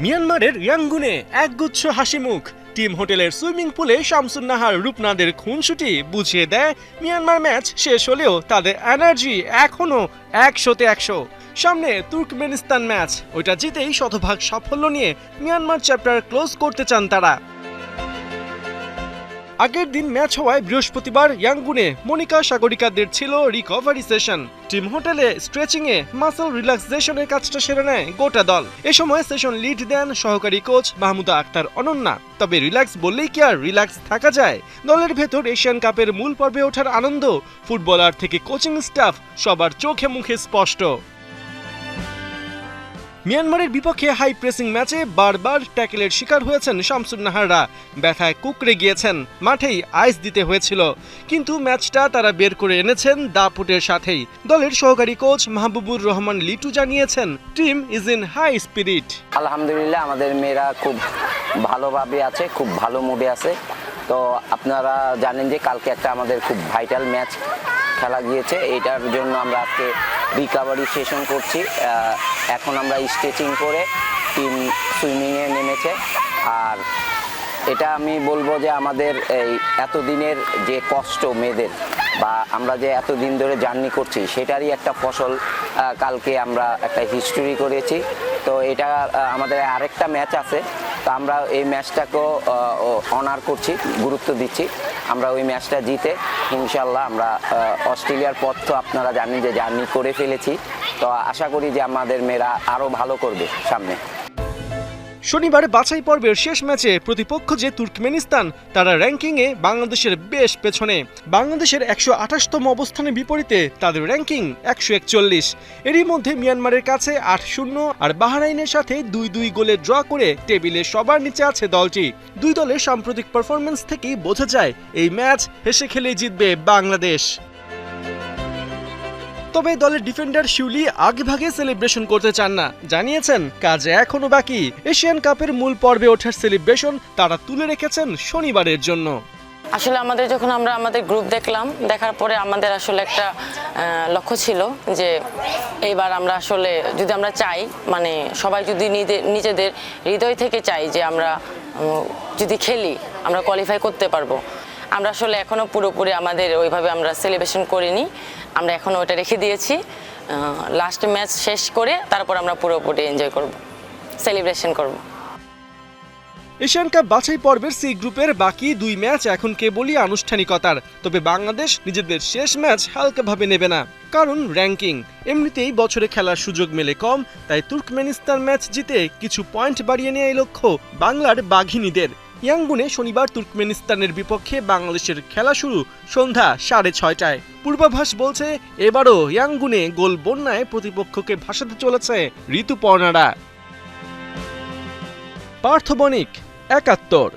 মিয়ানমারের ইয়াঙ্গুনে একগুচ্ছ হাসিমুখ। টিম হোটেলের সুইমিং পুলে শামসুন নাহার রূপনাদের খুনসুটি বুঝিয়ে দেয় মিয়ানমার ম্যাচ শেষ হলেও তাদের এনার্জি এখনো 100-তে 100। সামনে তুর্কমেনিস্তান ম্যাচ, ওইটা জিতেই শতভাগ সাফল্য নিয়ে মিয়ানমার চ্যাপ্টার ক্লোজ করতে চান তারা। আগের দিন ম্যাচ হওয়ায় বৃহস্পতিবার ইয়াঙ্গুনে মনিকা সাগরিকাদের ছিল রিকভারি সেশন। টিম হোটেলে স্ট্রেচিংয়ে মাসল রিল্যাক্সেশনের কাজটা সেরে নেয় গোটা দল। এ সময় সেশন লিড দেন সহকারী কোচ মাহমুদা আক্তার অনন্যা। তবে রিল্যাক্স বললেই কি আর রিল্যাক্স থাকা যায়? দলের ভেতর এশিয়ান কাপের মূল পর্বে ওঠার আনন্দ ফুটবলার থেকে কোচিং স্টাফ সবার চোখে মুখে স্পষ্ট। মিয়ানমারের বিপক্ষে হাই প্রেসিং ম্যাচে বারবার ট্যাকেলের শিকার হয়েছেন শামসুন নাহাররা। ব্যথায় কুকড়ে গিয়েছেন, মাঠেই আইস দিতে হয়েছিল, কিন্তু ম্যাচটা তারা বের করে এনেছেন দাপুটের সাথেই। দলের সহকারী কোচ মাহবুবুর রহমান লিটু জানিয়েছেন, team is in high spirit. আলহামদুলিল্লাহ, আমাদের মেয়েরা খুব ভালোভাবে আছে, খুব ভালো মুডে আছে। তো আপনারা জানেন যে কালকে একটা আমাদের খুব ভাইটাল ম্যাচ খেলা গিয়েছে, এটার জন্য আমরা আজকে রিকভারি সেশন করছি। এখন আমরা স্ট্রেচিং করে টিম সুইমিংয়ে নেমেছে। আর এটা আমি বলবো যে আমাদের এই এতদিনের যে কষ্ট মেয়েদের, বা আমরা যে এতদিন ধরে জার্নি করছি, সেটারই একটা ফসল। কালকে আমরা একটা হিস্ট্রি করেছি। তো এটা আমাদের আরেকটা ম্যাচ আছে, তো আমরা এই ম্যাচটাকেও অনার করছি, গুরুত্ব দিচ্ছি। আমরা ওই ম্যাচটা জিতে ইনশাল্লাহ আমরা অস্ট্রেলিয়ার পথ তো আপনারা জানেন যে জার্নি করে ফেলেছি। তো আশা করি যে আমাদের মেয়েরা আরও ভালো করবে সামনে। শনিবার বাছাই পর্বের শেষ ম্যাচে প্রতিপক্ষ যে তুর্কমেনিস্তান, তারা র্যাঙ্কিংয়ে বাংলাদেশের বেশ পেছনে। বাংলাদেশের 128তম অবস্থানের বিপরীতে তাদের র্যাঙ্কিং 141। এরই মধ্যে মিয়ানমারের কাছে 8-0 আর বাহরাইনের সাথে 2-2 গোলে ড্র করে টেবিলে সবার নিচে আছে দলটি। দুই দলের সাম্প্রতিক পারফরম্যান্স থেকেই বোঝা যায় এই ম্যাচ হেসে খেলেই জিতবে বাংলাদেশ। তবে দলের ডিফেন্ডার শিউলি আগেভাগে সেলিব্রেশন করতে চান না, জানিয়েছেন কাজ এখনো বাকি। এশিয়ান কাপের মূল পর্বে ওঠার সেলিব্রেশন তারা তুলে রেখেছেন শনিবারের জন্য। আসলে আমরা আমাদের গ্রুপ দেখলাম, দেখার পরে আমাদের আসলে একটা লক্ষ্য ছিল যে এইবার আমরা আসলে যদি আমরা চাই, মানে সবাই যদি নিজেদের হৃদয় থেকে চাই যে আমরা যদি খেলি আমরা কোয়ালিফাই করতে পারবো। আমরা আসলে এখনো পুরোপুরি আমাদের ওইভাবে আমরা সেলিব্রেশন করিনি, আমরা এখনো ওটা রেখে দিয়েছি। লাস্ট ম্যাচ শেষ করে তারপর আমরা পুরোপুরি এনজয় করব, সেলিব্রেশন করব। এশিয়ান কাপ বাছাই পর্বের সি গ্রুপের বাকি দুই ম্যাচ এখন কেবলই আনুষ্ঠানিকতার। তবে বাংলাদেশ নিজেদের শেষ ম্যাচ হালকাভাবে নেবে না, কারণ র্যাঙ্কিং এমনিতেই বছরে খেলার সুযোগ মেলে কম। তাই তুর্কমেনিস্তান ম্যাচ জিতে কিছু পয়েন্ট বাড়িয়ে নেয় এই লক্ষ্য বাংলার বাঘিনীদের। ইয়াঙ্গুনে শনিবার তুর্কমেনিস্তানের বিপক্ষে বাংলাদেশের খেলা শুরু সন্ধ্যা 6:30টায়। পূর্বাভাস বলছে এবারও ইয়াঙ্গুনে গোল বন্যায় প্রতিপক্ষকে ভাসাতে চলেছে ঋতুপর্ণারা। পার্থ বণিক, ৭১।